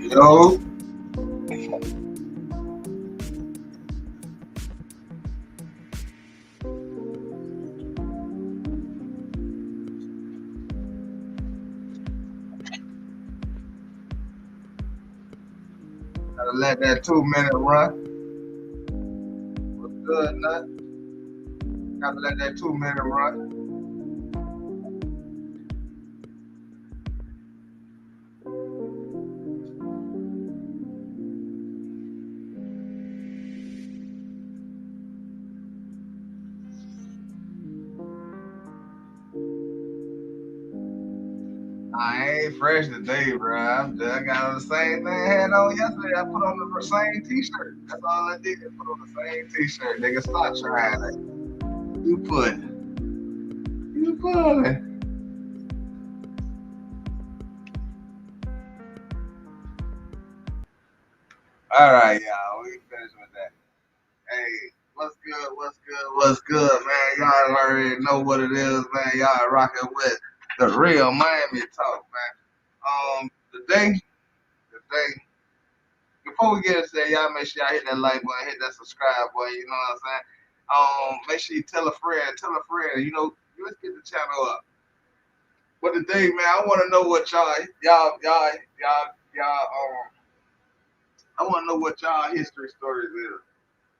Yo, gotta let that 2 minute run. What's good, nut? Gotta let that 2 minute run. I ain't fresh today, bro. I got the same thing I had on yesterday. I put on the same t-shirt. That's all I did. Put on the same t-shirt. Nigga, stop trying it. You put. You put it. All right, y'all. We finished with that. Hey, what's good? What's good? What's good, man? Y'all already know what it is, man. Y'all rocking with the real Miami talk, man. Today, before we get into that, y'all make sure y'all hit that like button, hit that subscribe button. You know what I'm saying? Make sure you tell a friend. You know, let's get the channel up. But today, man, I want to know what y'all. I want to know what y'all history stories is.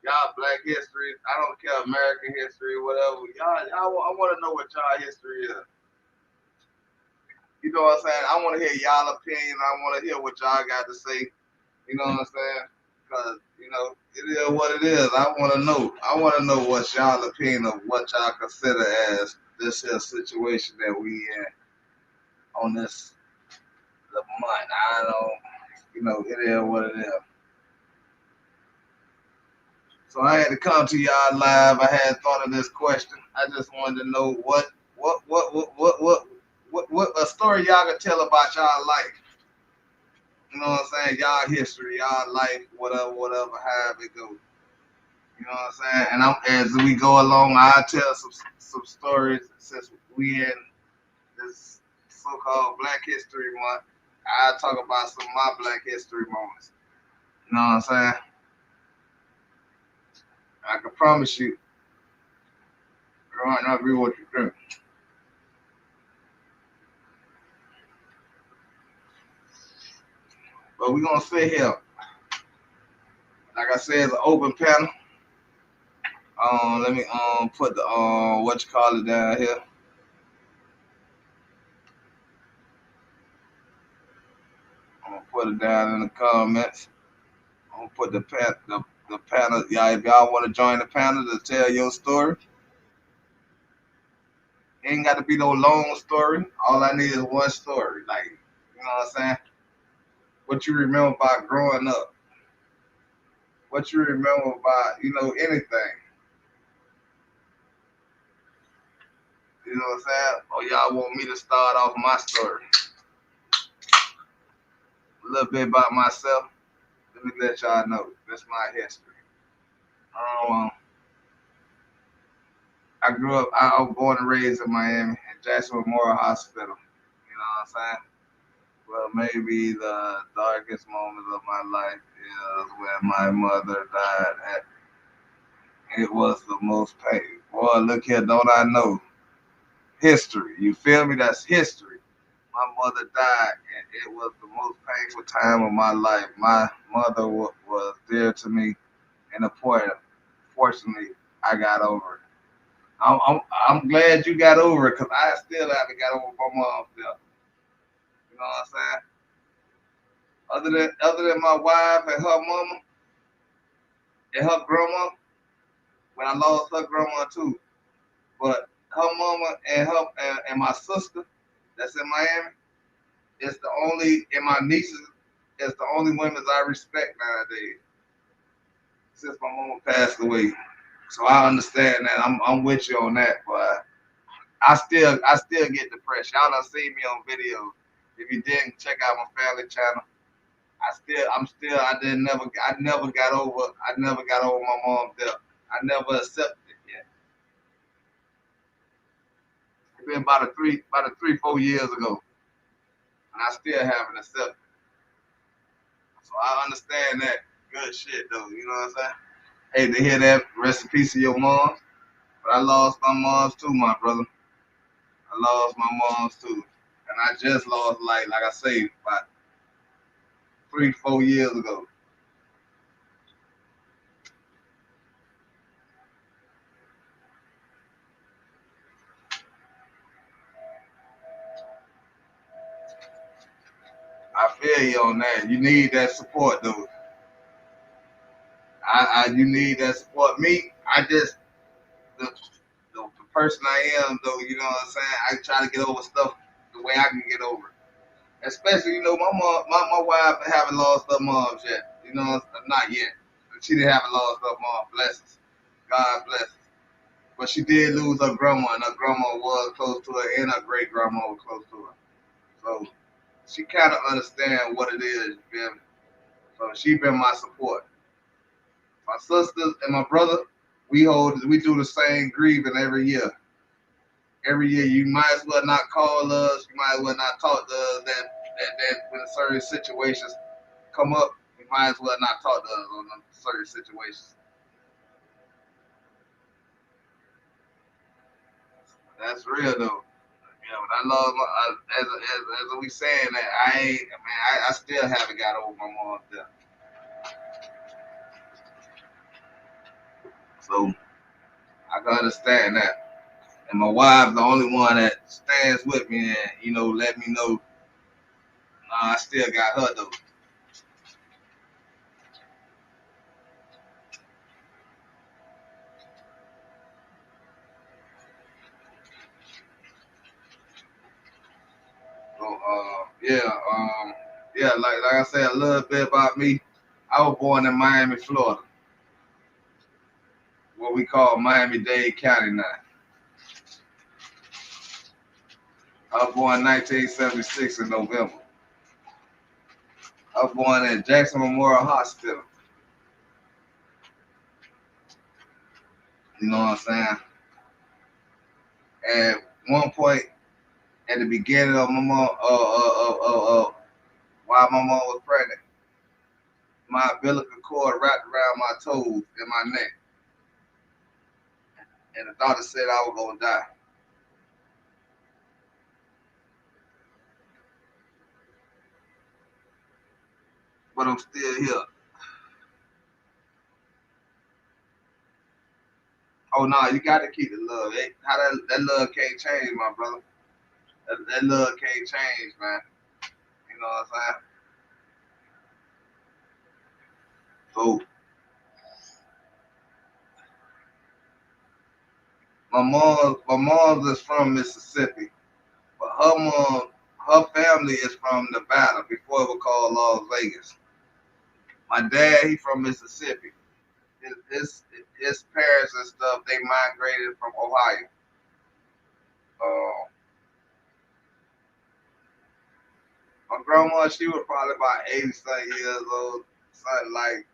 Y'all Black history. I don't care American history, whatever. I want to know what y'all history is. You know what I'm saying? I want to hear y'all opinion. I want to hear what y'all got to say. You know what I'm saying? Because it is what it is. I want to know. I want to know what y'all opinion of what y'all consider as this here situation that we in on this the month. I don't. It is what it is. So I had to come to y'all live. I had thought of this question. I just wanted to know what a story y'all can tell about y'all life. You know what I'm saying? Y'all history, y'all life, whatever, however it goes. You know what I'm saying? And as we go along, I'll tell some stories since we in this so-called Black History Month. I'll talk about some of my Black History moments. You know what I'm saying? I can promise you, you might not be what you think. But we're gonna sit here. Like I said, it's an open panel. Let me put the what you call it down here. I'm gonna put it down in the comments. I'm gonna put the panel. Y'all, if y'all want to join the panel to tell your story, it ain't got to be no long story. All I need is one story. Like, you know what I'm saying? What you remember about growing up? What you remember about anything? You know what I'm saying? Or y'all want me to start off my story? A little bit about myself. Let me let y'all know. That's my history. Um, I grew up. I was born and raised in Miami, in Jackson Memorial Hospital. You know what I'm saying? Well, maybe the darkest moment of my life is when my mother died. And it was the most painful. Boy, look here, don't I know? history. You feel me? That's history. My mother died, and it was the most painful time of my life. My mother was dear to me and important. Fortunately, I got over it. I'm glad you got over it because I still haven't got over my mom's death. You know what I'm saying? Other than my wife and her mama and her grandma, when I lost her grandma too. But her mama and my sister that's in Miami, it's the only and my nieces is the only women I respect nowadays since my mama passed away. So I understand that. I'm with you on that, but I still get depressed. Y'all done seen me on video. If you didn't check out my family channel, I never got over my mom's death. I never accepted it yet. It's been about a 3, 4 years ago, and I still haven't accepted it. So I understand that. Good shit though, you know what I'm saying? Hate to hear that. Rest in peace to your mom. But I lost my moms too, my brother. I lost my moms too. And I just lost like I say, about 3, 4 years ago. I feel you on that. You need that support though. You need that support. Me, I just the person I am though, you know what I'm saying? I try to get over stuff the way I can get over it. Especially, my mom, my wife haven't lost her moms yet. Not yet. She didn't haven't lost her mom. Bless us. God bless us. But she did lose her grandma, and her grandma was close to her, and her great grandma was close to her. So she kind of understand what it is. You feel me? So she been my support. My sisters and my brother, we do the same grieving every year. Every year, you might as well not call us. You might as well not talk to us. That when certain situations come up, you might as well not talk to us on them certain situations. That's real though. Yeah, but I love as we saying that I ain't man, I still haven't got over my mom's death. So I can understand that. And my wife, the only one that stands with me and let me know I still got her though. So yeah, like I said, a little bit about me. I was born in Miami, Florida, what we call Miami-Dade County now. I was born in 1976 in November. I was born at Jackson Memorial Hospital. You know what I'm saying? At one point, at the beginning of my mom, while my mom was pregnant, my umbilical cord wrapped around my toes and my neck, and the doctor said I was gonna die, but I'm still here. Oh no, you got to keep the love. How that love can't change, my brother. That love can't change, man. You know what I'm saying? So my mom is from Mississippi, but her family is from Nevada before it was called Las Vegas. My dad, he from Mississippi. His parents and stuff, they migrated from Ohio. Uh, my grandma, she was probably about 80 something years old. Something like,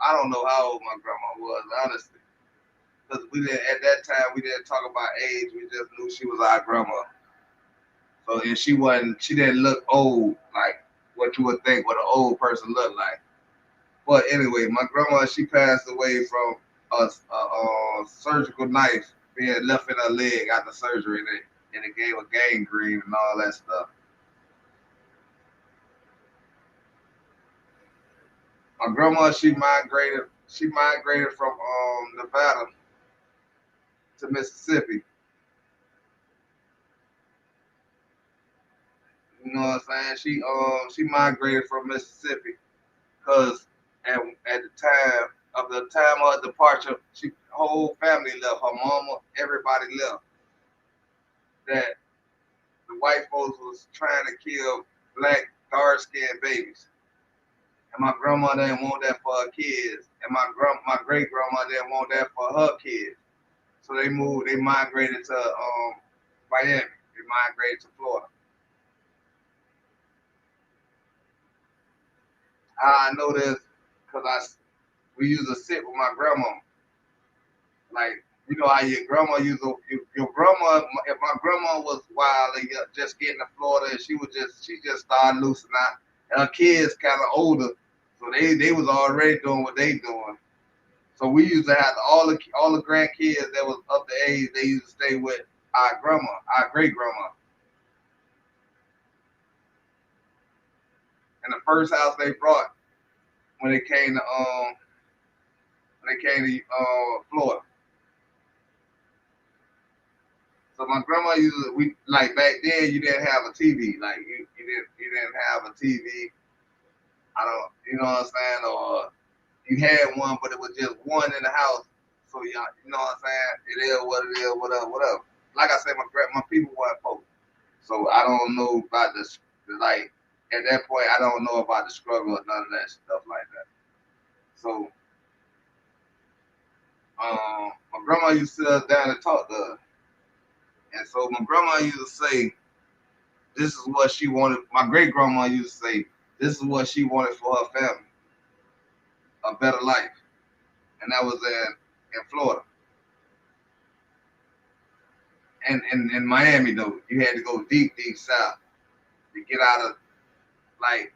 I don't know how old my grandma was, honestly. Because we didn't talk about age. We just knew she was our grandma. So, and she didn't look old, like what you would think what an old person looked like. But anyway, my grandma, she passed away from a surgical knife being left in her leg after surgery. There. and it gave her gangrene and all that stuff. My grandma, she migrated. She migrated from Nevada to Mississippi. You know what I'm saying? She migrated from Mississippi because at the time of her departure, she whole family left. Her mama, everybody left. That the white folks was trying to kill black dark skinned babies. And my grandma didn't want that for her kids. And my great grandma didn't want that for her kids. So they migrated to Miami. They migrated to Florida. How I know this because we used to sit with my grandma. Like, you know how your grandma your grandma, if my grandma was wild and just getting to Florida and she just started loosening out. And her kids kind of older, so they was already doing what they doing. So we used to have all the grandkids that was up to age. They used to stay with our grandma, our great grandma. And the first house they brought when they came to Florida. So my grandma used to, we like back then you didn't have a TV. Like you didn't have a TV. I don't you know what I'm saying? Or you had one but it was just one in the house. So yeah, you know what I'm saying? It is what it is, whatever, whatever. Like I said, my people weren't poor. So I don't know about this like at that point I don't know about the struggle or none of that stuff like that. So my grandma used to sit us down and talk to us. And so my grandma used to say, this is what she wanted. My great grandma used to say, this is what she wanted for her family, a better life. And that was in Florida. And in Miami, though, you had to go deep, deep south to get out of, like,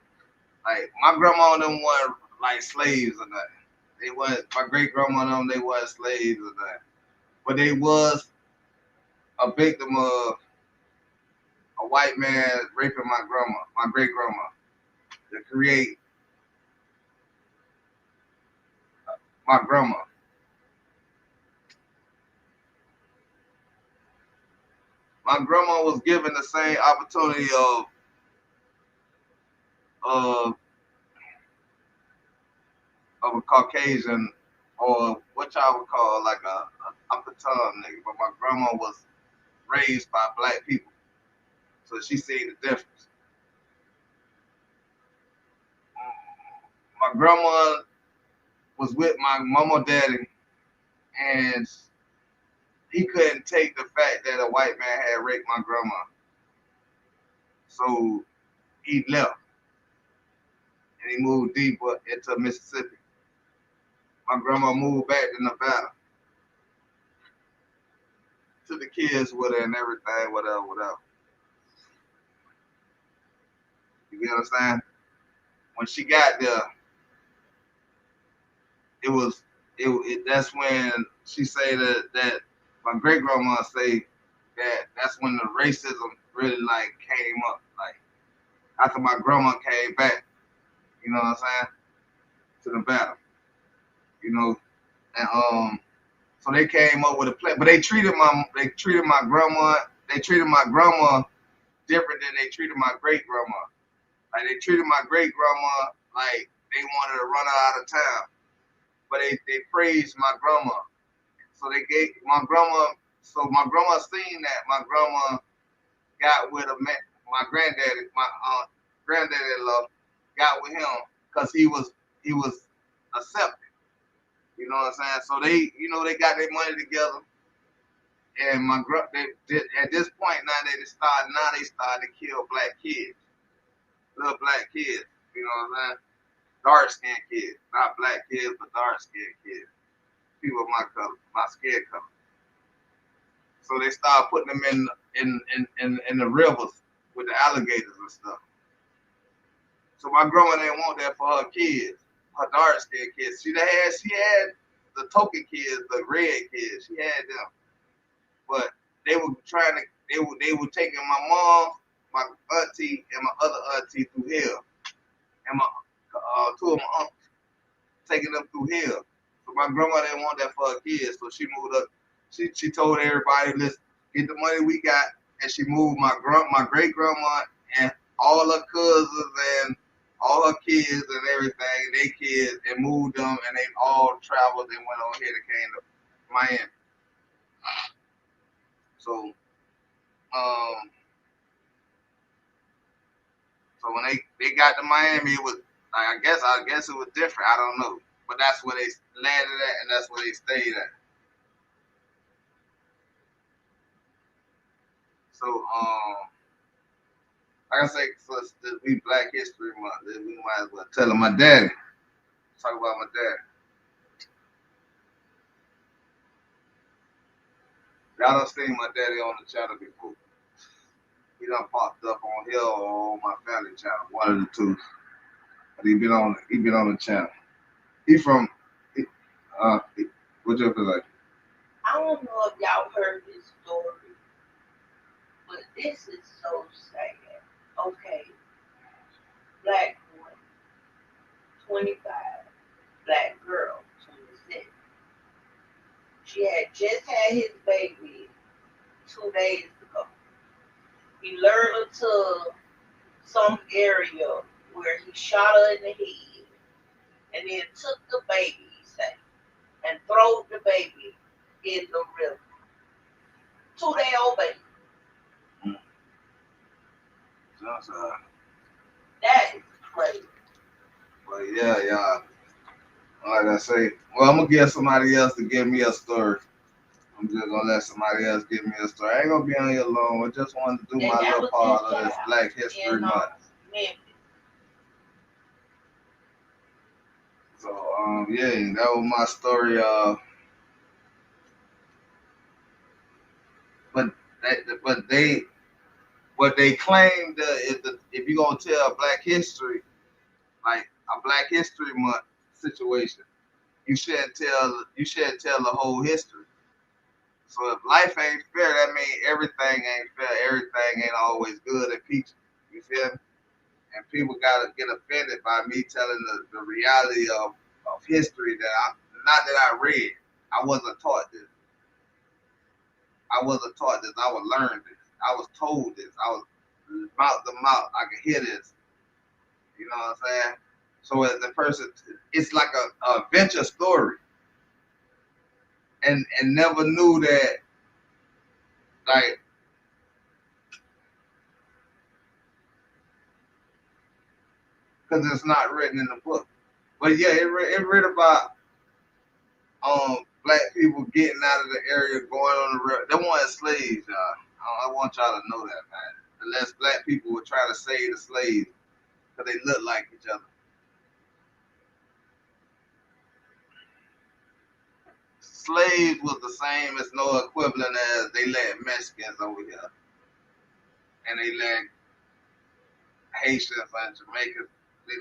my grandma and them weren't like slaves or nothing. They weren't, my great grandma and them, they weren't slaves or nothing. But they was a victim of a white man raping my great grandma, to create my grandma. My grandma was given the same opportunity of of a Caucasian or what y'all would call like a upper tongue nigga, but my grandma was raised by black people, so she seen the difference. My grandma was with my mama daddy, and he couldn't take the fact that a white man had raped my grandma, so he left and he moved deeper into Mississippi. My grandma moved back to Nevada, took the kids with her and everything, whatever, whatever. You get what I'm saying? When she got there, it was that's when she say that my great grandma say that that's when the racism really like came up. Like after my grandma came back, you know what I'm saying, to the battle, you know, and so they came up with a plan, but they treated my grandma different than they treated my great grandma. Like they treated my great grandma like they wanted to run her out of town, but they praised my grandma. So they gave my grandma. So my grandma seen that my grandma got with a man, my granddaddy, my granddaddy love, got with him because he was accepted. You know what I'm saying? So they got their money together, and they did, at this point now they started to kill black kids, little black kids. You know what I'm saying? Dark skinned kids, not black kids, but dark skinned kids. People of my color, my skin color. So they started putting them in the rivers with the alligators and stuff. So my grandma didn't want that for her kids, her dark skinned kids. She had the token kids, the red kids. She had them, but they were trying to They were taking my mom, my auntie, and my other auntie through hell, and my two of my uncles taking them through hell. So my grandma didn't want that for her kids, so she moved up. She told everybody, let's get the money we got, and she moved my great grandma and all her cousins and all her kids and everything, they kids, and moved them, and they all traveled and went on here to came to Miami. So um, so when they got to Miami, it was I guess it was different. I don't know, but that's where they landed at, and that's where they stayed at. So like I say, so this we Black History Month. We might as well tell him my daddy. Talk about my dad. Y'all done seen my daddy on the channel before. He done popped up on here or on my family channel, one of the two. But he been on the channel. He from he, what you feel like? I don't know if y'all heard this story, but this is so sad. Okay, black boy, 25, black girl, 26. She had just had his baby 2 days ago. He lured her to some area where he shot her in the head and then took the baby, he said, and threw the baby in the river. 2 day old baby. Just, That is crazy. but yeah, y'all. Like I say, well, I'm gonna get somebody else to give me a story. I'm just gonna let somebody else give me a story. I ain't gonna be on here long. I just wanted to do And my that little was his part of this child Black History in Month. Memphis. So yeah, that was my story. But but they what they claimed is that if you gonna tell Black history, like a Black History Month situation, you shouldn't tell the whole history. So if life ain't fair, that means everything ain't fair. Everything ain't always good and peachy. You feel me? And people gotta get offended by me telling the reality of history that I not that I read. I wasn't taught this. I wasn't taught this. I was learned this. I was told this. I was mouth to mouth. I could hear this. You know what I'm saying? So as a person, it's like a adventure story, and never knew that like because it's not written in the book. But yeah, it read about black people getting out of the area, going on the road. They weren't slaves, y'all. I want y'all to know that, man. Unless black people were trying to save the slaves because they look like each other. Slaves was the same as no equivalent as they let Mexicans over here, and they let Haitians and Jamaicans.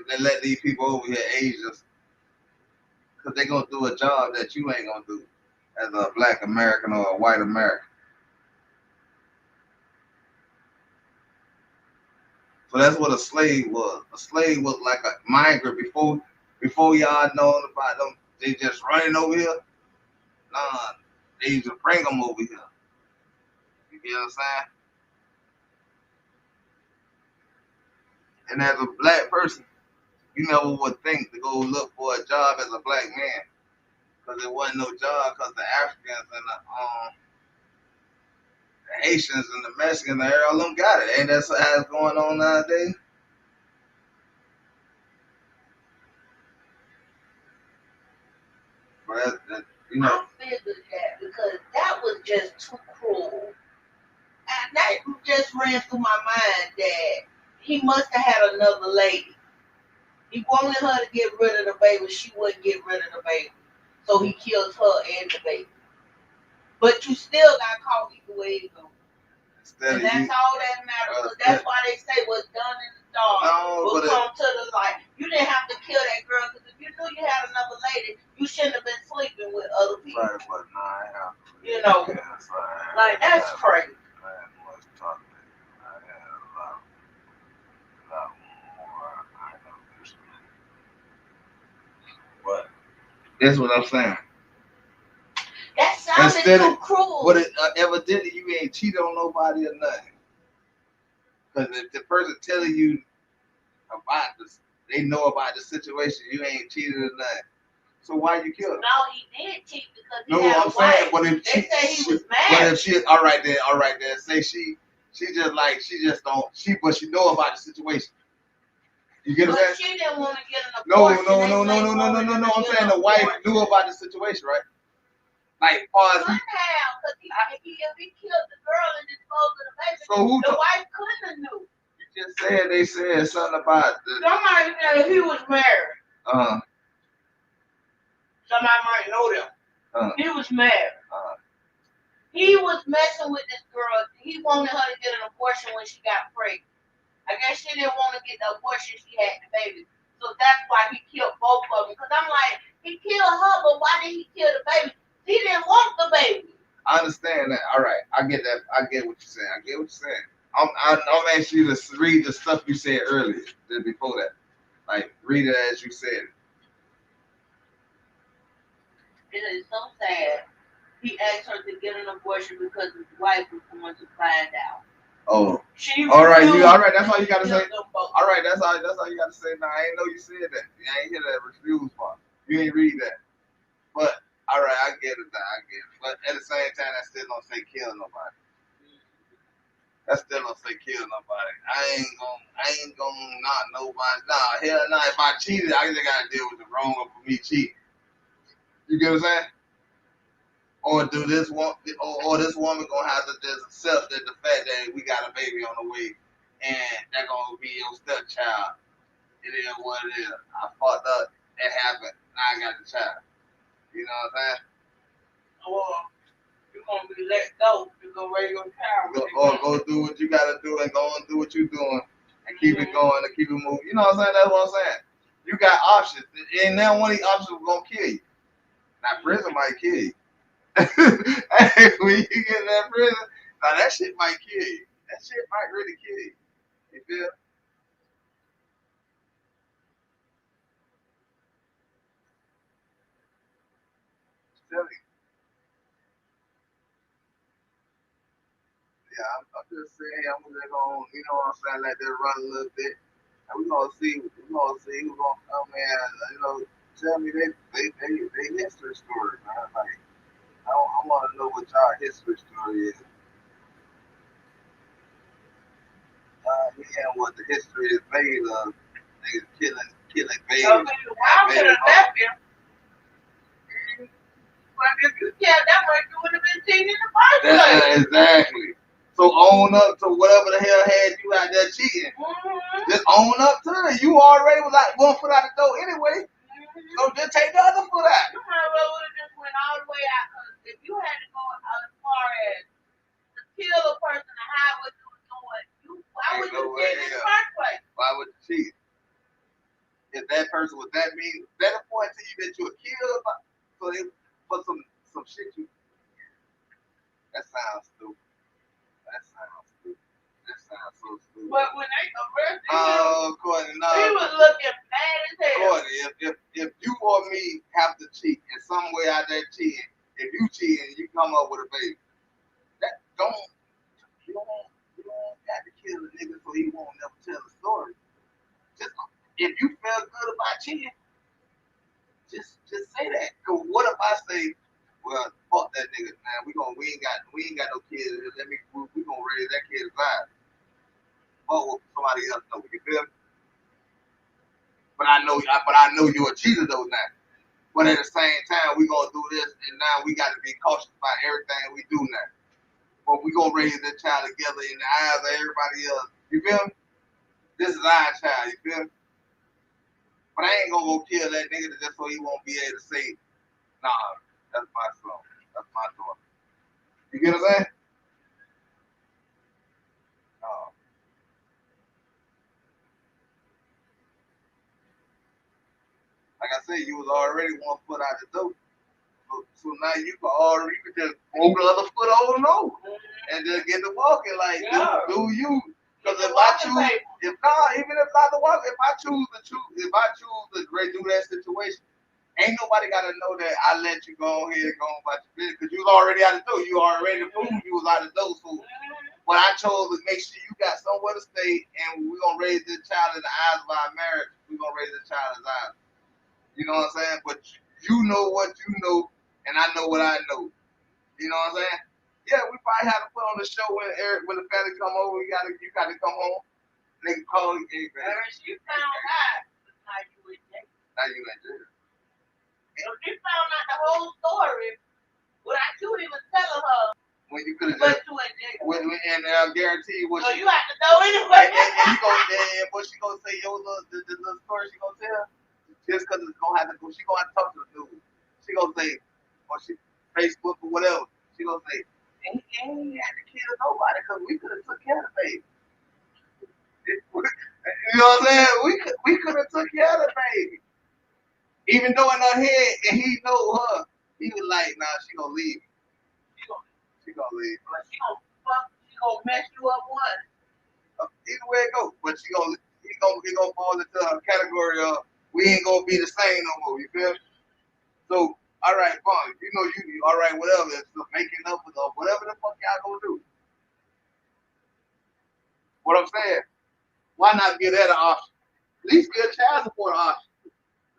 They let these people over here, Asians, because they gonna do a job that you ain't gonna do as a black American or a white American. So that's what a slave was. A slave was like a migrant before y'all known about them. They just running over here. Nah, they used to bring them over here. You get what I'm saying? And as a black person, you never would think to go look for a job as a black man because there wasn't no job because the Africans and the Haitians and the Mexicans, all them got it. Ain't that how it's going on nowadays? But you know, I figured that because that was just too cruel. And that just ran through my mind that he must have had another lady. He wanted her to get rid of the baby. She wouldn't get rid of the baby. So he kills her and the baby. But you still got caught either way it goes. And that's all that matters. That's why they say what's done in the dark will come to the light. You didn't have to kill that girl because if you knew you had another lady, you shouldn't have been sleeping with other people. Right, but nah, you know, yeah, like that's crazy. That's what I'm saying. That sounded too cruel. But evidently you ain't cheated on nobody or nothing. Because if the person telling you about this, they know about the situation, you ain't cheated or nothing. So why you kill him? No, he did cheat because he had a wife. Saying, but if they say he was mad. But if she, all right then, say she just don't, but she know about the situation. You get what I'm saying? She didn't want to get an abortion. No. I'm saying the wife knew about the situation, right? Like, pause. Couldn't have, because if he killed the girl and disposed of the baby, so who the wife couldn't have knew. You just said they said something about the. Somebody said if he was married. Somebody might know them. He was married. He was messing with this girl. He wanted her to get an abortion when she got pregnant. I guess she didn't want to get the abortion, she had the baby. So that's why he killed both of them. Because I'm like, he killed her, but why did he kill the baby? He didn't want the baby. I understand that. All right. I get that. I get what you're saying. I'm asking you to read the stuff you said earlier, before that. Like, read it as you said it. It is so sad. He asked her to get an abortion because his wife was going to find out. Oh. All right. That's all you got to say. All right. That's all you got to say. Now, I ain't know you said that. I ain't hear that refuse part. You ain't read that. But, all right, I get it. But at the same time, that still don't say kill nobody. I ain't gonna not nobody. Nah, hell nah. If I cheated, I just gotta deal with the wrong for me cheating. You get what I'm saying? Or do this one, or this woman gonna have to just accept that the fact that we got a baby on the way, and that gonna be your stepchild. It is what it is. I fucked up. It happened. Now I got the child. You know what I'm saying? Or you're gonna be let go to go raise your child. Or go do what you gotta do and go and do what you're doing and keep it going and keep it moving. You know what I'm saying? That's what I'm saying. You got options, and now one of these options gonna kill you. Now prison might kill you. Hey, when you get in that prison, now that shit might kill you. That shit might really kill you. You feel? Yeah, I'm just saying, I'm just gonna, you know what I'm saying, let that run a little bit. And we're gonna see who's gonna come in, you know, tell me they history story, man. Like, I wanna know what y'all history story is. What the history is made of, niggas killing babies. So, I could have left him. But if you tell that much, you would have been seen in the first place. Exactly. So own up to whatever the hell had you out there cheating. Just own up to it. You already was like 1 foot out the door anyway. So just take the other foot out. You might well would have just went all the way out. Because if you had to go as far as to kill a person and hide what you were doing, why would you cheat in the first place? Why would you cheat? If that person was that mean, better point to you that you were killed. So they put some shit you. That sounds stupid. That sounds so stupid. But when they arrested him, Courtney, no. He was looking bad as hell. Courtney, if you or me have to cheat in some way out there cheating, if you cheat and you come up with a baby, that you don't have to kill the nigga so he won't never tell the story. Just if you feel good about cheating, just say that. Cause what if I say, well, fuck that nigga, man. We ain't got no kids. We gonna raise that kid alive. Or somebody else know. You feel me? But I know you're a cheater though now. But at the same time, we gonna do this, and now we got to be cautious about everything we do now. But we gonna raise that child together in the eyes of everybody else. You feel me? This is our child. You feel me? But I ain't gonna go kill that nigga just so he won't be able to say, nah, that's my son. That's my daughter. You get what I'm saying? Like I said, you was already 1 foot out the door. So now you can just move the other foot on over and just get to walking like do you. Because if I choose, even if not the walk, if I choose to do that situation, Ain't nobody gotta know that I let you go ahead and go on about your business because you was already out the door. You already proved you was out the door. So but I chose to make sure you got somewhere to stay, and we're gonna raise this child in the eyes of our marriage. We're gonna raise this child in his eyes. You know what I'm saying? But you know what you know, and I know what I know. You know what I'm saying? Yeah, we probably had to put on the show when the family come over. You gotta come home. They can call you. Hey, she found out. Now you in jail. Now you in jail. So she found out the whole story without you even telling her. When you could have just. You in jail. And I guarantee you what. So you have to know anyway. And you gonna what she gonna say? The little story she gonna tell. Just because it's gonna have to go, she gonna have to talk to the dude. She gonna say, or she Facebook or whatever. She gonna say, ain't had to kill nobody because we could have took care of the baby. You know what I'm saying? We could have took care of the baby. Even though in her head, and he know her, he was like, nah, she gonna leave. She gonna leave. But she gonna mess you up once. Either way it goes, but he gonna fall into a category of we ain't gonna be the same no more. You feel me? So, all right, fine. You know you all right, whatever. It's making up with whatever the fuck y'all gonna do. What I'm saying, why not give that an option? At least give child support an option.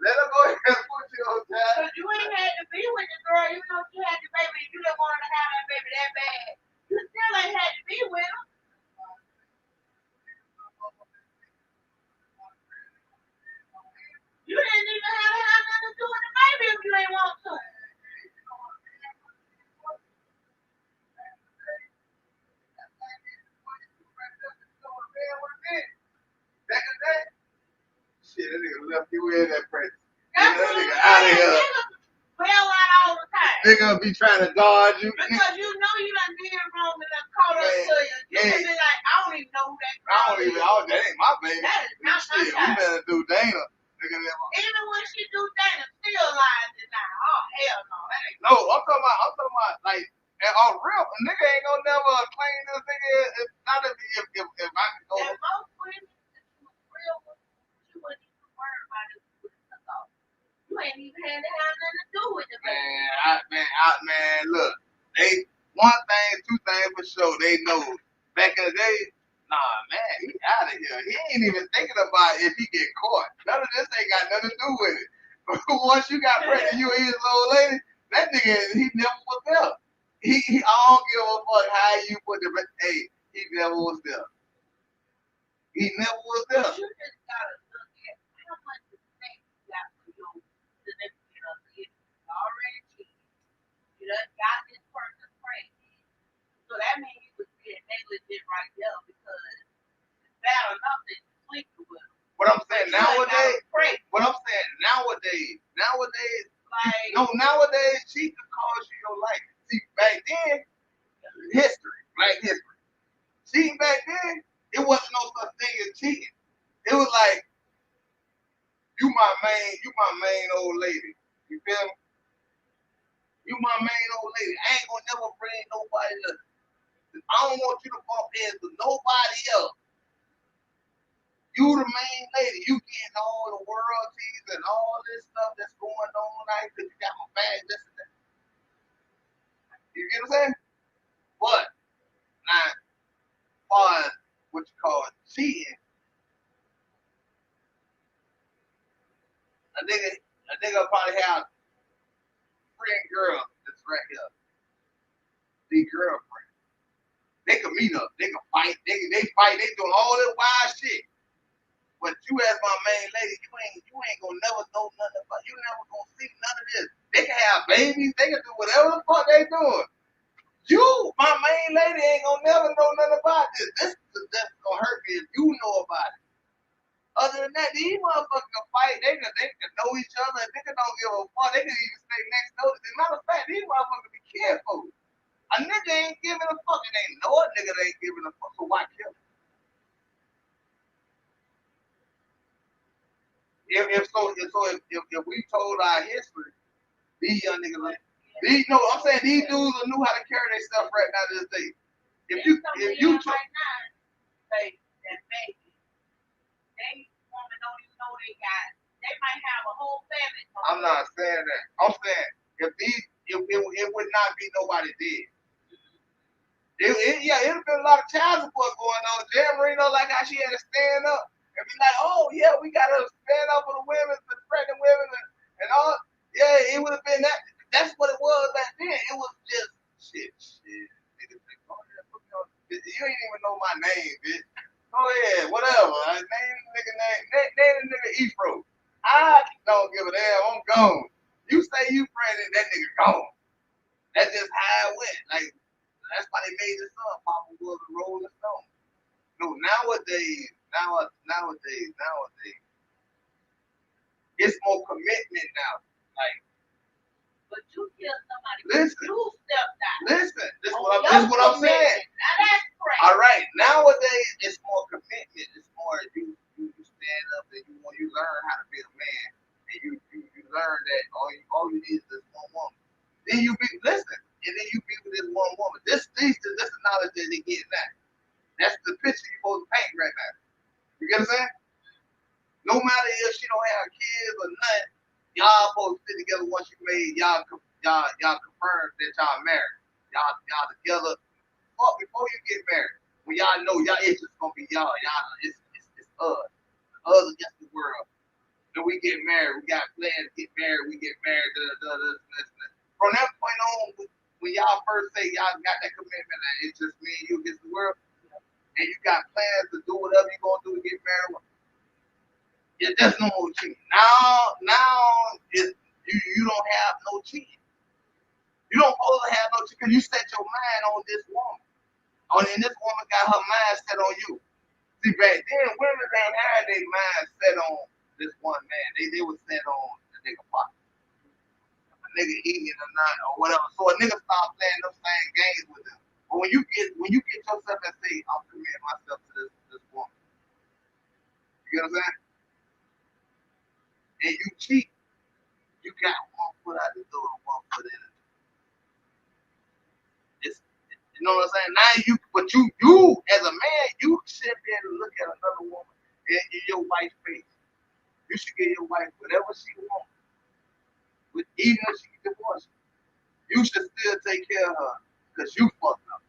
Let her go ahead and put you on child. Cause you ain't had to be with the girl. You know you had the baby. You didn't want to have that baby that bad. You still ain't had to be with him. You didn't even have to have nothing to do with the baby if you ain't want to. Back in the day, shit, that nigga left you in that prison. That nigga out of here. Bail out all the time. Nigga be trying to dodge you. Because you know you done did wrong and done caught up to you. You can be like, I don't even know who that girl is. That ain't my baby. That is not my shit, child. we better do Dana. Even when she do Dana, still lying to now. Oh, hell no. That ain't no, I'm talking about, like, and on real, a nigga ain't gonna never claim this nigga. If not if I can go. And most women, if you was real, you wouldn't even worry about it. You ain't even had to have nothing to do with it. Man, look, they one thing, two things for sure. They know back in the day, nah, man, he out of here. He ain't even thinking about if he get caught. None of this ain't got nothing to do with it. Once you got pregnant, you and his old lady, that nigga, he never was there. I don't give a fuck how you put the. Hey, he never was there. He never was there. But you just gotta look at how much respect you got for your significant other. It's already cheated. You done got this person pregnant. So that means you was being negligent right there because it's bad enough that you sleeping with them. What I'm saying nowadays, like, nowadays, she could cause you your life. See, back then, black history. See, back then, it wasn't no such thing as cheating. It was like, you my main old lady. You feel me? You my main old lady. I ain't gonna never bring nobody else. I don't want you to bump heads with nobody else. You the main lady. You getting all the royalties and all this stuff that's going on out because you got my bag, this and that. You get what I'm saying? But now, far as what you call cheating, a nigga probably have friend girl that's right here. The girlfriend. They can meet up. They can fight. They fight. They doing all that wild shit. But you as my main lady, you ain't gonna never know nothing about. You never gonna see none of this. They can have babies. They can do whatever the fuck they doing. You, my main lady, ain't gonna never know nothing about this. That's gonna hurt me if you know about it. Other than that, these motherfuckers can fight. They can know each other. They can don't give a fuck. They can even stay next door. As a matter of fact, these motherfuckers be careful. A nigga ain't giving a fuck. It ain't no a nigga that ain't giving a fuck. So why kill him? If we told our history, these young niggas, I'm saying these dudes will knew how to carry themselves right now to this day. If you right now, say that baby, they woman don't even know they might have a whole family. I'm I'm not saying that. I'm saying if it would not be nobody dead. Yeah, it'd have been a lot of child support going on. Jan Marino, like how she had to stand up and be like, oh yeah, we gotta stand up for the women, for the pregnant women, and all. Yeah, it would have been that. That's what it was back then. It was just shit. Niggas think, oh, yeah, put me on. You ain't even know my name, bitch. Go ahead, whatever. Name the nigga name. Name the nigga Efro. I don't give a damn. I'm gone. You say you pregnant, that nigga gone. That's just how it went. Like. That's why they made this up. Papa was a Rolling Stone. No, nowadays, it's more commitment now. Like, but you killed somebody. Listen, you stepped out. Listen, this is what I'm saying. Now that's crazy. All right, nowadays it's more commitment. It's more you stand up and you learn how to be a man, and you learn that all you need is this one woman. Then you be listen. And then you be with this one woman. This the knowledge that they get now. That's the picture you're supposed to paint right now. You get what I'm saying? No matter if she don't have kids or nothing, y'all supposed to sit together once you made y'all confirm that y'all married. Y'all together before you get married. When y'all know y'all it's just gonna be y'all. It's us against the world. Then we get married. We got plans to get married. We get married. From that point on. When y'all first say y'all got that commitment that it's just me and you against the world, and you got plans to do whatever you're gonna do to get married, yeah, there's no more cheating. Now you don't have no cheating. You don't supposed to have no cheating because you set your mind on this woman. And this woman got her mind set on you. See, back then women didn't have their mind set on this one man. They were set on the nigga pocket. Nigga eating or not or whatever. So a nigga start playing those same games with them. But when you get yourself and say, I'm committing myself to this woman. You get what I'm saying? And you cheat, you got one foot out the door and one foot in it. You know what I'm saying? Now you as a man, you should be able to look at another woman in your wife's face. You should give your wife whatever she wants. Even if she get divorced, you should still take care of her because you fucked up.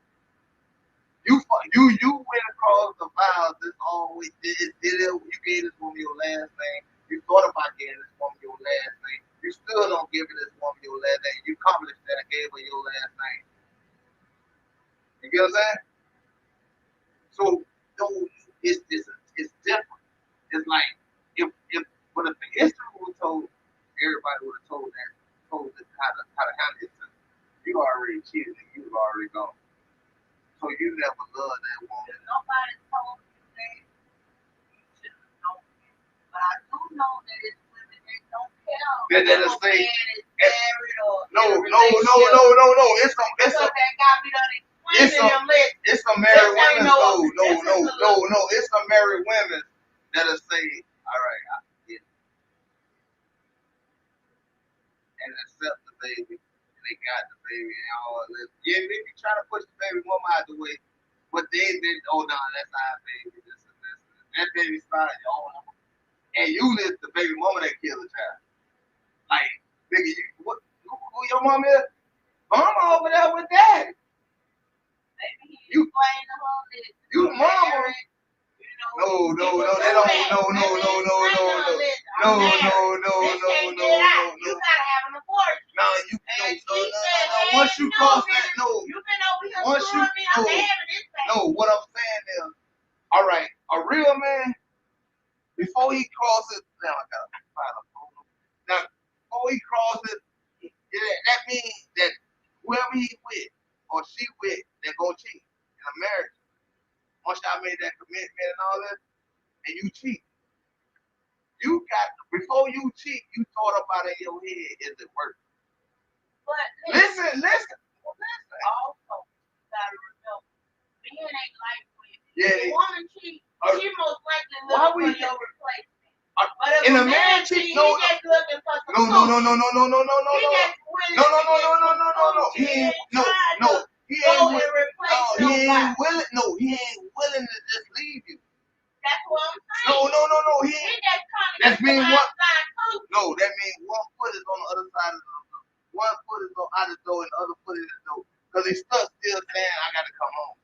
You went across the vows. This always you gave this woman your last name. You thought about giving this woman your last name. You still don't give this woman your last name. You accomplished that and gave her your last name. You get what I'm saying? So it's different. It's like if the history was told. Everybody would have told it how to handle it. You already cheated and you already gone. So you never loved that woman. Nobody told you that you should have known it. But I do know that it's women that don't care. That'll say married or no. It's some married women. No. It's some married women that'll say, all right, I get it. And accept the baby, and they got the baby and all this. Yeah, they be trying to push the baby mama out the way, but they oh no, that's our baby. This and this. That baby started on, and you live the baby mama that killed the child. Like, nigga, who your mom is? Mama over there with daddy. You mama. No. You gotta have an abortion. Once you cross that, You've been over here screwing me. I'm having this thing. No, what I'm saying is, all right, a real man, before he crosses, now I gotta find a photo. Now, before he crosses, that means that whoever he with or she with, they're gonna cheat in a marriage. Once y'all made that commitment and all that, and you cheat. Before you cheat, you thought about it in your head, is it worth it? But listen. Also, you gotta remember, men ain't like women. Yeah. If a woman cheats, she most likely looking for your replacement. But if a man cheats, he's just looking for some No. He ain't willing to just leave you. That's what I'm saying. No. He just That's mean what? No, that means one foot is on the other side of the door. One foot is on out the door and the other foot is in the door. Because he's stuck still saying, I got to come home.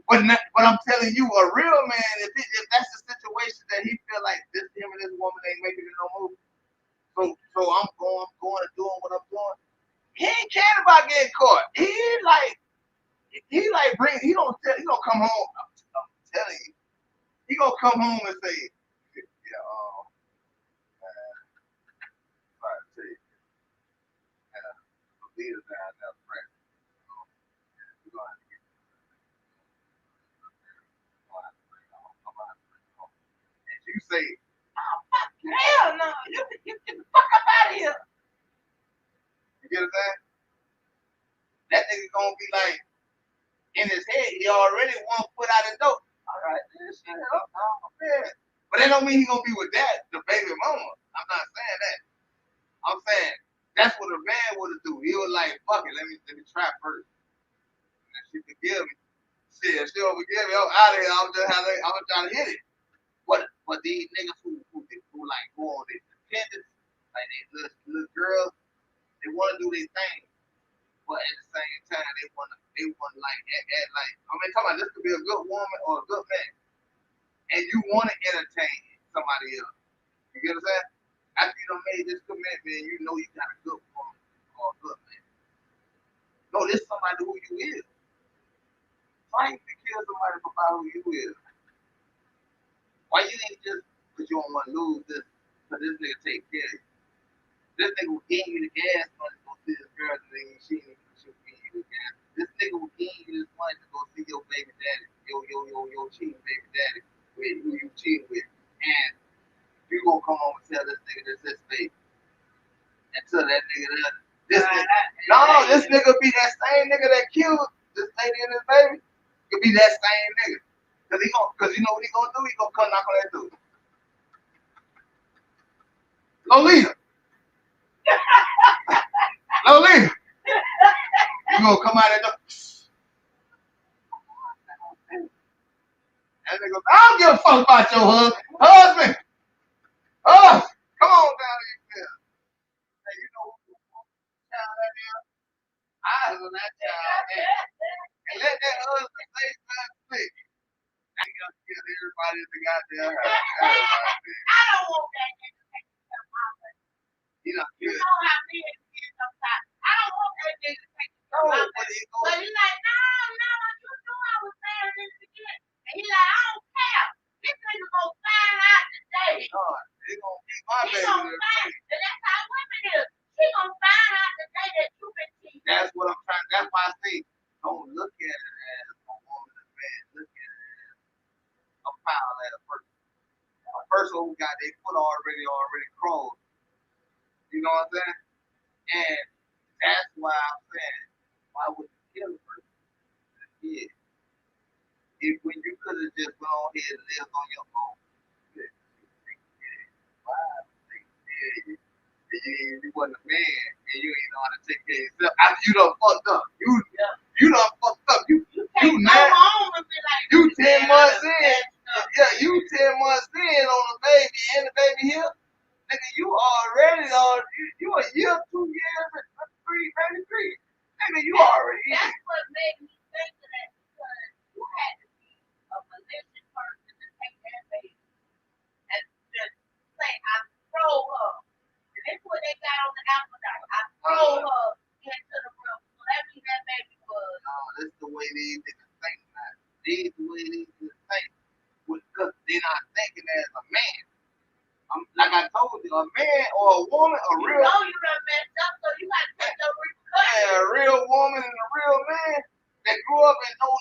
But I'm telling you, a real man, if that's the situation that he feel like him and this woman ain't making it no more, so I'm going and doing what I'm doing. He ain't caring about getting caught. He don't come home. I'm telling you, he gonna come home and say, yeah, sorry to tell you, the leaders down there, friend, we're gonna have to get and you say, oh, fuck, hell no, you get the fuck up out of here. You get what I'm saying? That nigga gonna be like, in his head, he already 1 foot out the door. All right, this shit, man. But that don't mean he gonna be with that, the baby mama. I'm not saying that. I'm saying that's what a man would do. He was like, fuck it, let me try first. And she forgive me. Shit, she don't forgive me. I'm out of here. I'm just trying to hit it. But these niggas who like go on their dependents, like these little girls, they wanna do their thing. But at the same time, they want like act like, I mean, come on, this could be a good woman or a good man, and you want to entertain somebody else. You get what I'm saying? After you done made this commitment, you know you got a good woman or a good man. No, this is somebody who you is. Why you kill somebody about who you is? Why you ain't just because you don't want to lose this, because this nigga take care of you. This nigga will give you the gas money to go see this girl, and then she ain't give you the gas. This nigga will give you this money to go see your baby daddy, your cheating baby daddy, with who you cheating with, and you gonna come home and tell this nigga this his baby, and tell that nigga that this nigga be that same nigga that killed this lady and this baby. Could be that same nigga, cause you know what he gonna do? He gonna come knock on that dude. Lolita. Lolita. You gonna come out and go. And they go, I don't give a fuck about your husband. Oh, come on down here. Hey, you know who child that is? Eyes on that child. And let that husband say something. I ain't gonna kill everybody in the goddamn house. I don't want that nigga to take himself out. You know how men get sometimes. I don't want that nigga to take himself out. But he's like, no, you knew I was saying this again. And he's like, I don't care. This nigga gonna find out today. He gonna be my baby. And that's how women is. He gonna find out today that you been cheating. That's what I'm trying. That's why I say, don't look at it as a woman and man. Look at it as a pile at a person. A person who got their foot already crawled. You know what I'm saying? And that's why I'm saying, why would you kill a person? Yeah. If when you could have just gone on here and lived on your own, you wasn't a man and you ain't know how to take care of yourself. After you done fucked up. You done fucked up. You 10 months in. Yeah, you 10 months in on the baby and the baby here. Nigga, you already you a year, 2 years, 3, maybe 3. Nigga, you already in. That's what made me think of that, because you had to be a malicious person to take that baby and just say, I throw her. And that's what they got on the appetite. I throw her into the room. So that means that baby was. No, that's the way these niggas think now. This the way these niggas think. Because they're not thinking as a man. Like I told you, a man or a woman, a real. You know you done messed up, so you got to take your repercussions. Yeah, a real woman and a real man that grew up and know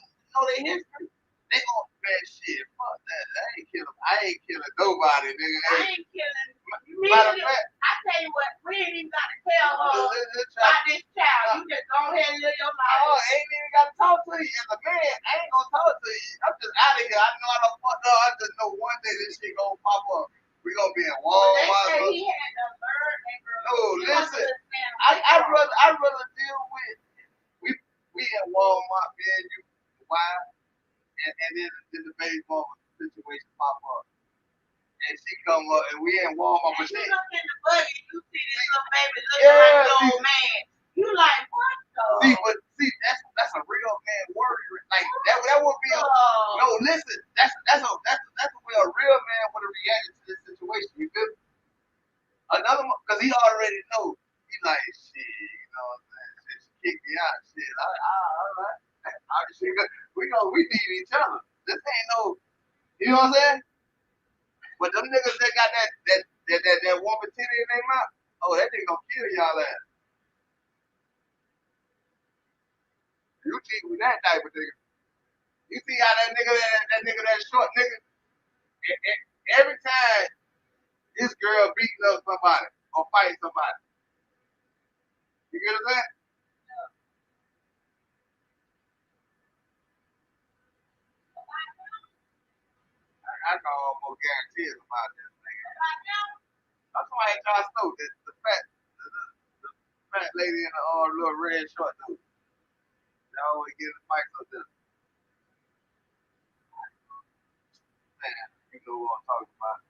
their history, they gonna man shit. Fuck that. I ain't killing nobody, nigga. I ain't killing. Matter of fact, I tell you what, we ain't even got to tell her about this child. You just go ahead and live your life. Oh, I ain't even got to talk to you. As a man, I ain't gonna talk to you. I'm just out of here. I know I done fucked up. I just know one day this shit gonna pop up. We gonna be in Walmart. They he had to learn that girl. No, listen. I'd rather deal with we in Walmart being you wife and then the baby mama situation pop up. And and she come up and we in Walmart, but You she look in the buggy, you see this little baby looking like your old man. You like, what the? see, that's a real man warrior. Like that would be no. Listen, that's the way a real man would have reacted to this situation. You feel me? Another, because he already knows. He like shit. You know what I'm saying? Shit, she kicked me out. Shit. All right. We need each other. This ain't no. You know what I'm saying? But them niggas that got that woman titty in their mouth, oh, that nigga gonna kill y'all ass. You cheat with that type of nigga. You see how that short nigga, every time this girl beating up somebody or fighting somebody. You get what I'm saying? I can almost guarantee it's about this nigga. That's why I ain't trying to know this the fat lady in the little red short dude. They always get in fights with this. Man, you know what I'm talking about.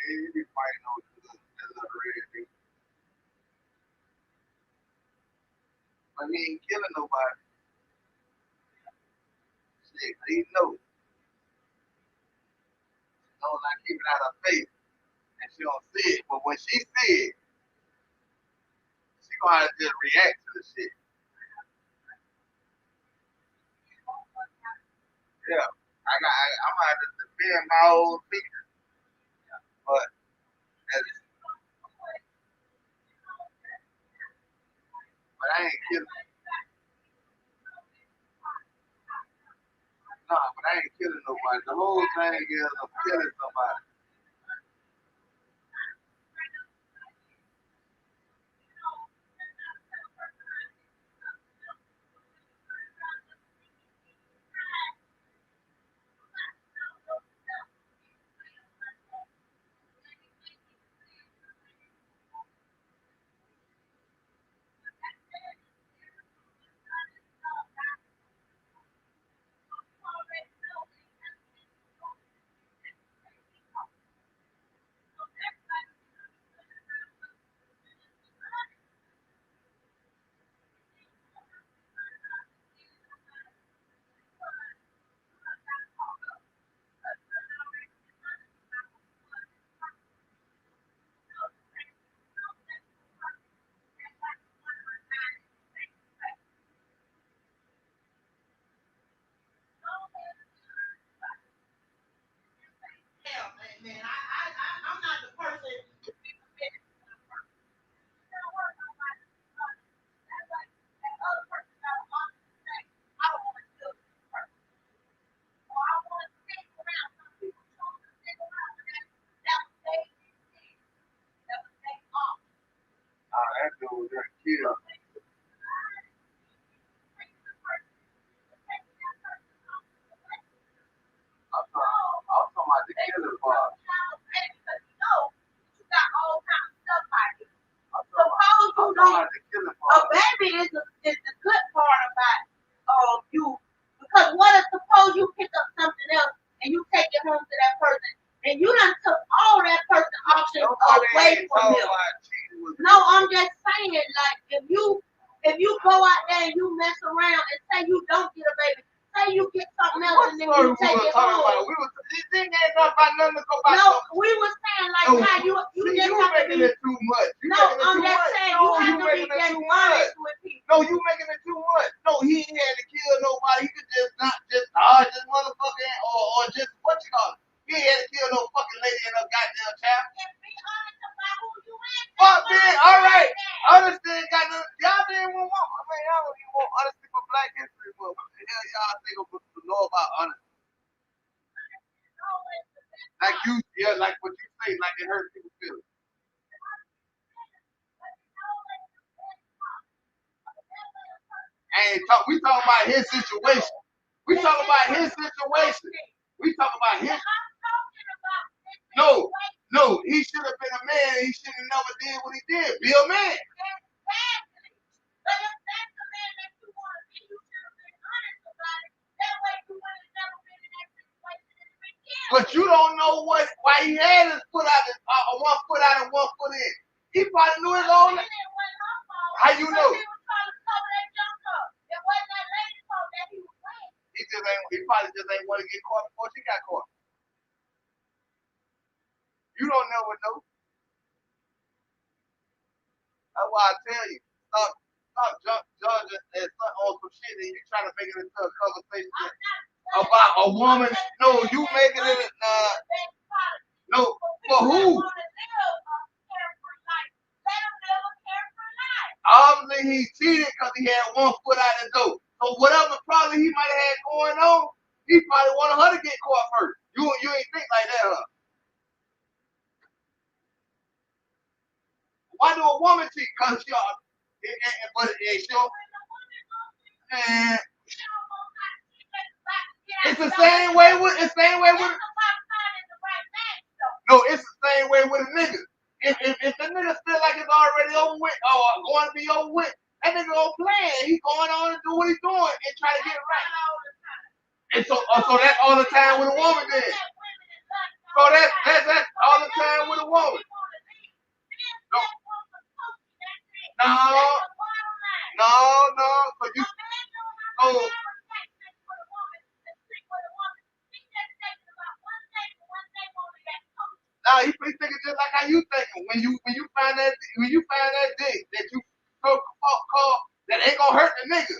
You be fighting on this little red dude. But he ain't killing nobody. Shit, he knows. Don't like keep it out of her face. And she don't see it. But when she see it, she gonna have to just react to the shit. Yeah. I'm gonna have to defend my old features. But I ain't killing. Nah, but I ain't killing nobody. The whole thing is I'm killing somebody. Man, I'm not the person. That dude just killed. I'm talking about the killing part. Suppose you don't. A baby is the good part about you, because what if suppose you pick up something else and you take it home to that person and you done took all that person options away from them. No, I'm just saying, like if you go out there and you mess around and say you don't get a baby, say you get something else and then you take it home. This thing ain't about nothing to go back. No, we were saying like how you see, just you have to making be. it too much. No, I'm just saying you have to be just honest with people. No, you making it too much. No, he ain't had to kill nobody. He could just not just this motherfucker or just what you call it. He ain't had to kill no fucking lady in no goddamn child. Just be honest about who you is. Fuck man, all right. Understand, got no, y'all didn't want. I mean, y'all don't even want honesty for Black History Month. What the hell y'all think to know about honesty? Like you, yeah, like what you say, like it hurt people's feelings. And we talking about his situation. We talking about his situation. We talking about his. he should have been a man. He should have never did what he did. Be a man. Exactly. But if that's the man that you want to be, you should have been honest about it. That way you would have never been in that situation in the beginning. But you don't know why he had his foot out, one foot out and one foot in. He probably knew his own. How you know? He was trying to cover that junk up. It wasn't that lady's fault that he was playing. He probably just ain't want to get caught before she got caught. You don't never know. That's why I tell you, stop judging and on some shit and you trying to make it into a conversation about a woman. No, you making it no, for who? Obviously he cheated because he had one foot out the door. So whatever problem he might have had going on, he probably wanted her to get caught first. You ain't think like that, huh? Why do a woman cheat? Because she man, it's the same way with no, it's the same way with a nigga. If the nigga feel like it's already over with or going to be over with, that nigga gonna play it. He going on and do what he's doing and try to get it right. And so that's all the time with a woman then. So that's all the time with a woman. No. So you Nah, he thinking just like how you thinking. When you find that dick that you call that ain't gonna hurt the nigga,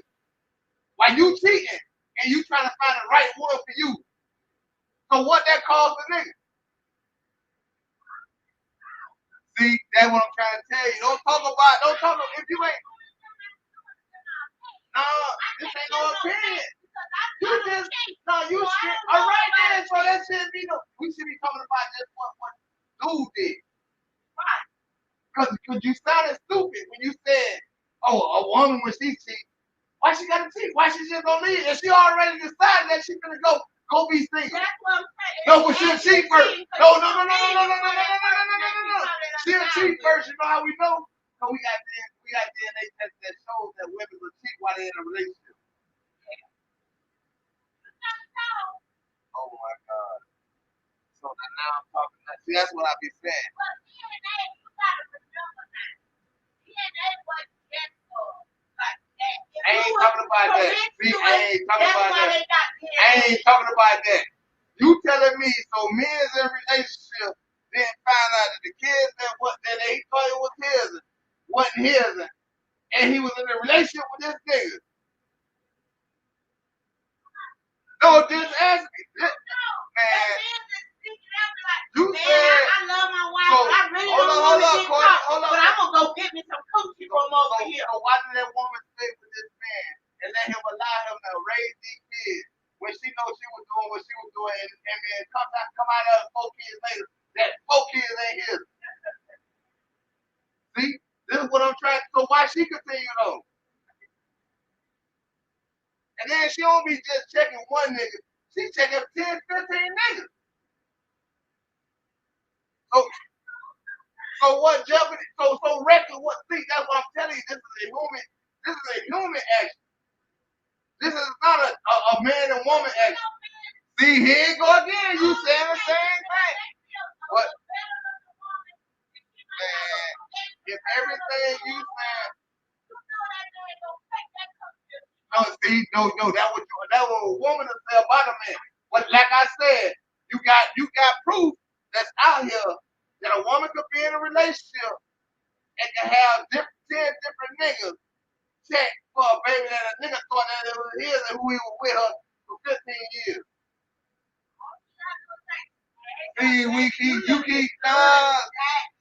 while you cheating and you trying to find the right one for you. So what that costs the nigga? See, that's what I'm trying to tell you. Don't talk if you ain't. No, this ain't no opinion. You shit. All right then, so that shit be we should be talking about just what dude did. Right. Cause you sounded stupid when you said, oh, a woman when she cheat, why she gotta cheat? Why she just gonna leave? If she already decided that she gonna go be single. That's what I'm saying. No, but she'll cheat first. No. She'll cheat first, you know how we know? So we got DNA tests that shows that women will cheat while they're in a relationship. Oh my God. So now I'm talking that. See, that's what I be saying. But DNA, you gotta remember that. DNA wasn't just for like that. I ain't talking about that. See, I ain't talking about that. I ain't talking about that. You telling me so men's in relationship didn't find out that the kids that he thought it was his wasn't his, and he was in a relationship with this nigga. No, just ask me. Man. You said, I love my wife. So, I really don't want to get caught, but I'm going to go get me some coochie from over here. So why did that woman stay with this man and let him allow him to raise these kids when she knows she was doing what she was doing and then come out of 4 kids later, that 4 kids ain't his? See? This is what I'm trying to, so why she continue though? And then she don't be just checking one nigga. She checking 10, 15 niggas. So what jeopardy? So reckless. What? See, that's what I'm telling you. This is a human action. This is not a man and woman action. See, here you go again. You saying the same thing. What? Man, if everything you saying. No. That was a woman to say about a man. But like I said, you got proof that's out here that a woman could be in a relationship and can have 10 different niggas check for a baby that a nigga thought that it was his and who he was with her for 15 years. See, you keep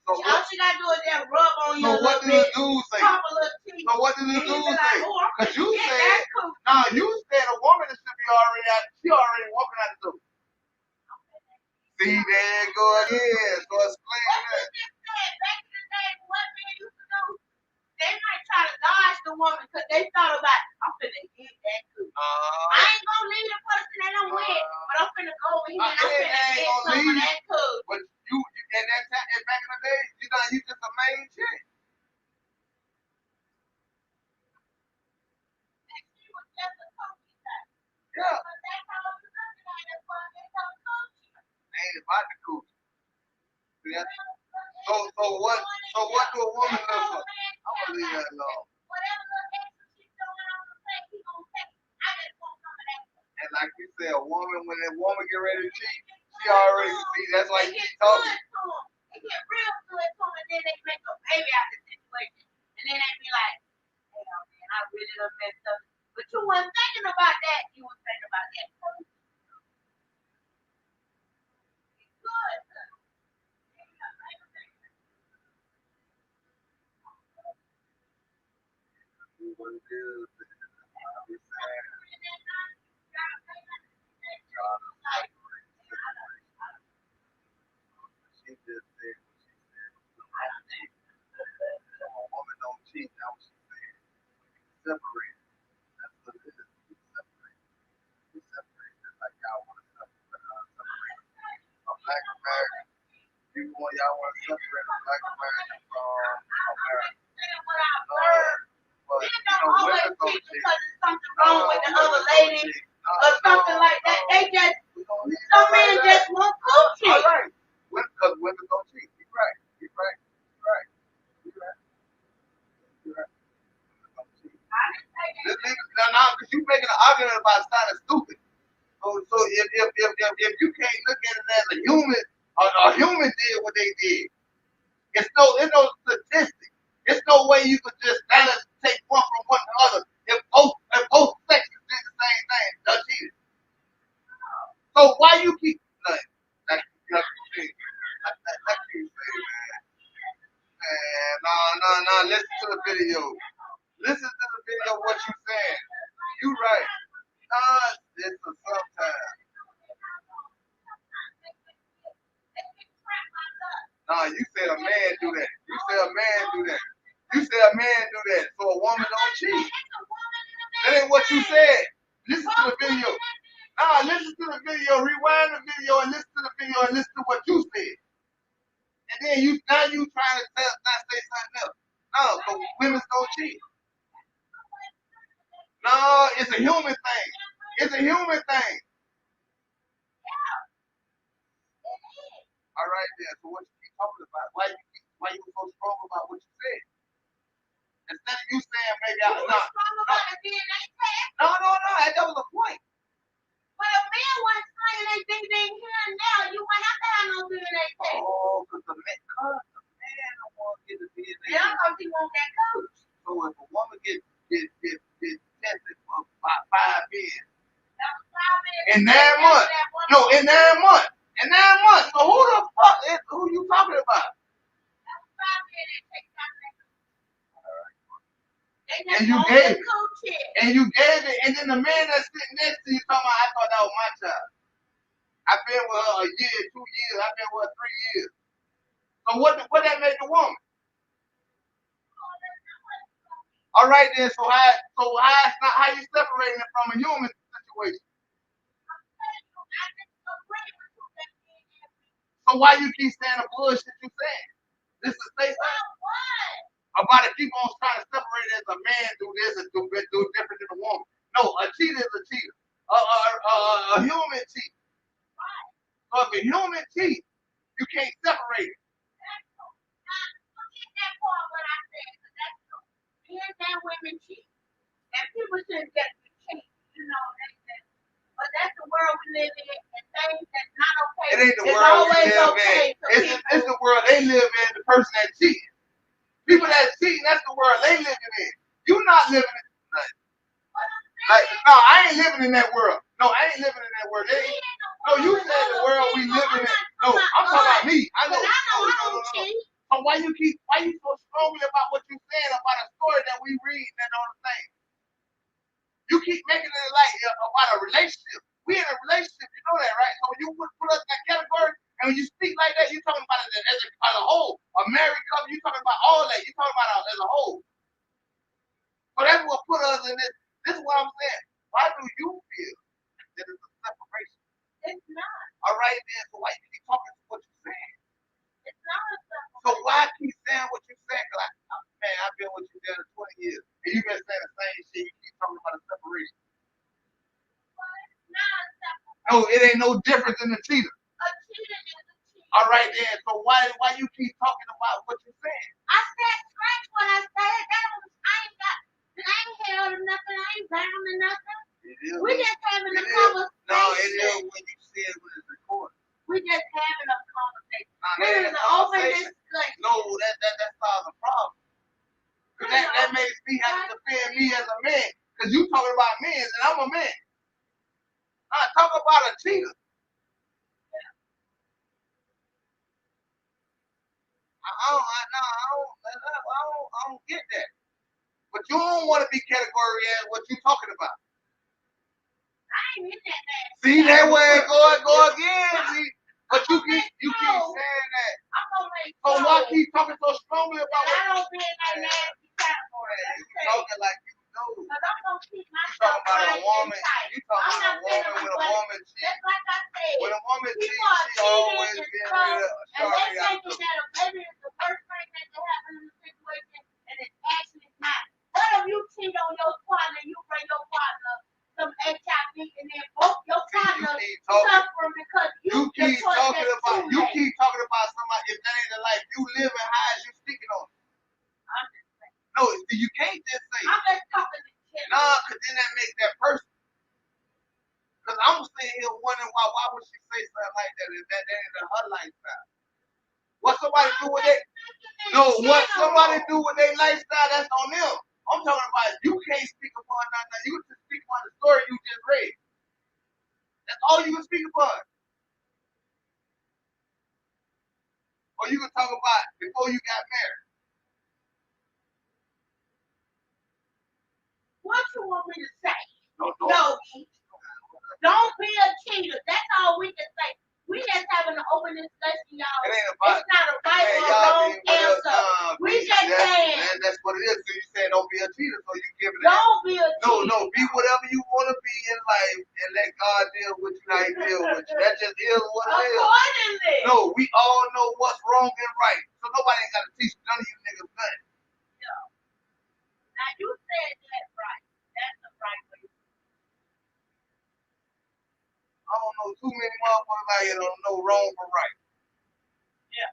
all she gotta do is just rub on you. So what did the dude say? So what did the dude say? Because you said a woman should be already out. She already walking out the door. See, there you go again. So explain that. Back in the day, what men used to do, they might try to dodge the woman because they thought about, I'm finna get that coochie. I ain't gonna leave the person that I'm with, but I'm finna go over here and I'm finna get some of that coochie. But you, at that time, ain't about the coochie. Yeah. So what do a woman look for? I'm gonna leave that alone. And like you said, a woman, when that woman get ready to cheat, she already see. That's why you keep talking. They get real good to them, and then they make a baby out of the situation. And then they be like, hey, oh, man, I really done messed up. But you weren't thinking about that. You were thinking about that. It's good. What it is, she just said what she said. A woman don't cheat. That's what she said. Separate. That's what it is. We separate. We separate. Just like y'all want to separate a black American. People want y'all want to separate a black American from America. But Men don't always cheat because there's something wrong with the other lady or something like that. They just, some men just want coochie. All right. Because women don't cheat. You're right. You're right. You're right. You're right. You're right. Women don't cheat. Now, because you're making an argument about sounding stupid. So if you can't look at it as a human did what they did. It's no statistic. It's no way you could just balance take one from one to the other. If both sexes did the same thing, they're cheating. So why you keep like you say, man? No. Listen to the video. Listen to the video. What you saying? You right. It's a sometimes. You said a man do that. You said a man do that. You said a man do that. So a woman don't cheat. That ain't what you said. Listen to the video. Listen to the video. Rewind the video and listen to the video and listen to what you said. And then you trying to not say something else. No, so women don't cheat. No, it's a human thing. It's a human thing. All right then. So what you keep talking about? Why you so strong about what you said? Instead of you saying maybe I no. That was a point. But if men weren't saying they think they here now, you wouldn't have to have no DNA test. Oh, because the man don't want to get the DNA. Yeah, because he wants that coach. So if a woman get tested for about 5 years. In 9 months. No, in 9 months. In 9 months. So who the fuck is who you talking about? And you gave it, and then the man that's sitting next to you talking about, I thought that was my child. I've been with her a year, 2 years, I've been with her 3 years. So what that make the woman? All right then, so how you separating it from a human situation? So why you keep saying the bullshit you saying? This is say about to keep on trying to separate it as a man do this and do different than a woman. No, a cheater is a cheater. A human cheat. So if a human cheat, you can't separate it. Men and women cheat. And people shouldn't get to cheat, but that's the world we live in, and things that's not okay. It ain't the world we live in. It's the world they live in, the person that cheating. People that cheating, that's the world they living in. You not living in nothing. No, I ain't living in that world. No, I ain't living in that world. No, you said the world we living in. No, I'm talking about me. I know. No. So why you so strongly about what you saying about a story that we read and on the thing? You keep making it like about a relationship. We in a relationship, you know that, right? So when you put us in that category, and when you speak like that, you're talking about it as a whole. A married couple, you're talking about all that. You're talking about it as a whole. So that's what put us in this. This is what I'm saying. Why do you feel that it's a separation? It's not. All right, then. So why you keep talking to what you're saying? It's not a separation. So why keep saying what you're saying? Because I've been with you there for 20 years, and you've been saying the same shit. You keep talking about a separation. Well, it's not a separation. No, it ain't no difference in the cheater. A cheater All right then. So why you keep talking about what you're saying? I said scratch what I said. I ain't held or nothing. I ain't bound or nothing. We just having a conversation. No, it is when you see it when it's recorded. We just having a conversation. This is an open discussion. No, that solves the problem. Cause that makes me have to defend me as a man. Cause you talking about men and I'm a man. I talk about a cheater. I don't get that. But you don't want to be category as what you talking about. I ain't in that man. See that way it go again. See? But you keep saying that. I'm gonna make so why keep talking so strongly about it? I don't be in that nasty category. You talking like you know. Cause I'm gonna keep You myself talking about a woman. You talking about a woman when a woman cheats. Just like I said. When a woman cheats, she always been with a and they thinking that a baby is the worst thing that can happen in the situation, and it's actually not. What if you cheat on your partner, you bring your partner some HIV, and then both your partners suffering because you keep talking about somebody if that ain't the life you live and how you speaking on it. No, you can't just say. I'm just talking to you. Nah, cause then that makes that person. Cause I'm sitting here wondering why would she say something like that if that ain't her lifestyle? What somebody do with it? No, what somebody do with their lifestyle, that's on them. I'm talking about you can't speak upon nothing. You can speak upon the story you just read. That's all you can speak upon. Or you can talk about before you got married. What you want me to say? No. Don't be a cheater. That's all we can say. We just having an open discussion, y'all. It's not a right or wrong answer. We just saying. That's what it is. So you saying don't be a cheater, so you giving it. Don't be a cheater. No, be whatever you want to be in life and let God deal with you how he deal with you. That just is what it is. Accordingly. No, we all know what's wrong and right. So nobody ain't got to teach none of you niggas nothing. No. Now you said that right. That's the right way. I don't know too many motherfuckers out here don't know wrong from right. Yeah.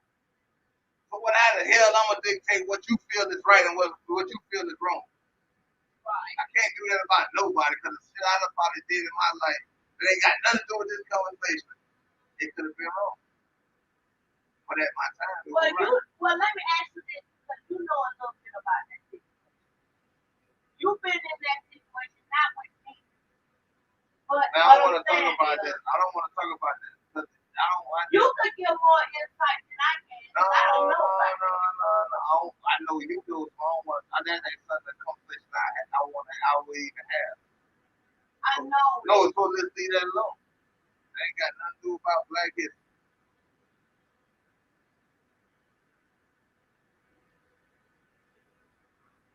So what how the hell I'm gonna dictate what you feel is right and what you feel is wrong? Right. I can't do that about nobody because the shit I done probably did in my life that ain't got nothing to do with this conversation. It could have been wrong. But at my time, it was right. Well, let me ask you this because you know a little bit about that situation. You've been in that situation, not with me. But now, I don't want to talk about this. I don't want to talk about this. You could give more insight than I can. No, I don't know. No. I know you do. So I don't want. That ain't something conversation I would even have. I know. No, so let's leave that alone. That ain't got nothing to do about Black history.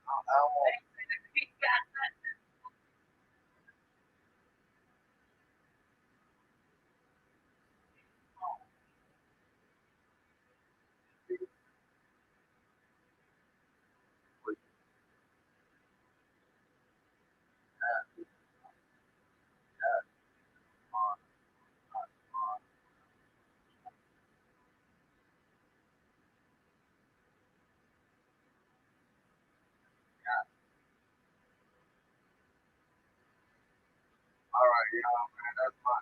I don't want. All right, y'all, man. That's my